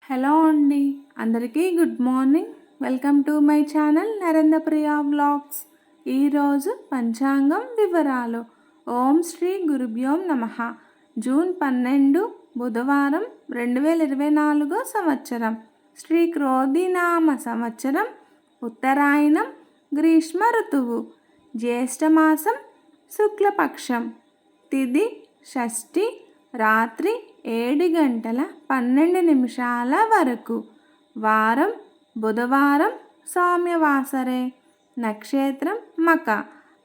Hello అండి, అందరికీ good morning. Welcome to my channel Narendra Priya vlogs. ఈరోజు పంచాంగం వివరాలు. ఓం శ్రీ గురుభ్యోం నమః. జూన్ 12 బుధవారం 2024 సంవత్సరం. శ్రీ క్రోధినామ సంవత్సరం, ఉత్తరాయణం, గ్రీష్మ ఋతువు, జ్యేష్ఠమాసం, శుక్లపక్షం, తిథి షష్ఠి, రాత్రి 7:12 వరకు. వారం బుధవారం, సౌమ్యవాసరే. నక్షత్రం మక,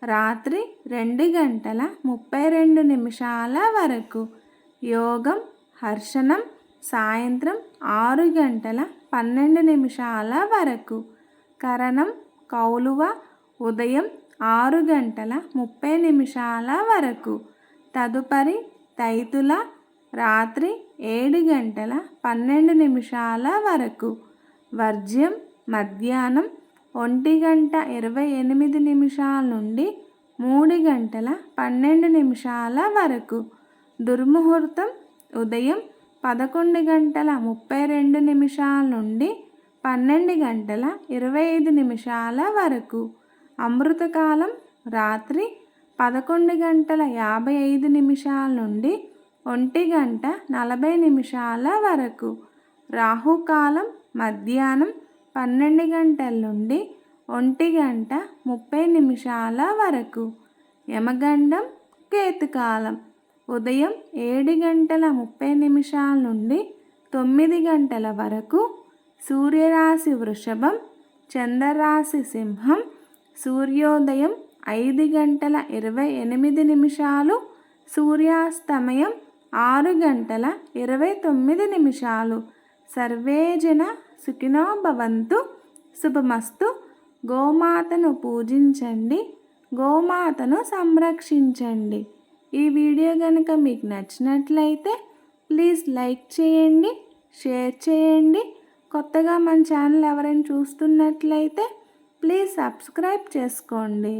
రాత్రి 2:32 వరకు. యోగం హర్షణం, సాయంత్రం 6:12 వరకు. కరణం కౌలువ, ఉదయం 6:30 వరకు. తదుపరి తైతుల, రాత్రి 7:12 వరకు. వర్జ్యం మధ్యాహ్నం 1:28 నుండి 3:12 వరకు. దుర్ముహూర్తం ఉదయం 11:32 నుండి 12:25 వరకు. అమృతకాలం రాత్రి 11:55 నుండి 1:40 వరకు. రాహుకాలం మధ్యాహ్నం 12 గంటల నుండి 1:30 వరకు. యమగండం కేతుకాలం ఉదయం 7:30 నుండి 9 గంటల వరకు. సూర్యరాశి వృషభం, చంద్రరాశి సింహం. సూర్యోదయం 5:28, సూర్యాస్తమయం 6:29. సర్వే జన సుఖినో భవంతు. శుభమస్తు. గోమాతను పూజించండి, గోమాతను సంరక్షించండి. ఈ వీడియో కనుక మీకు నచ్చినట్లయితే ప్లీజ్ లైక్ చేయండి, షేర్ చేయండి. కొత్తగా మన ఛానల్ ఎవరైనా చూస్తున్నట్లయితే ప్లీజ్ సబ్స్క్రైబ్ చేసుకోండి.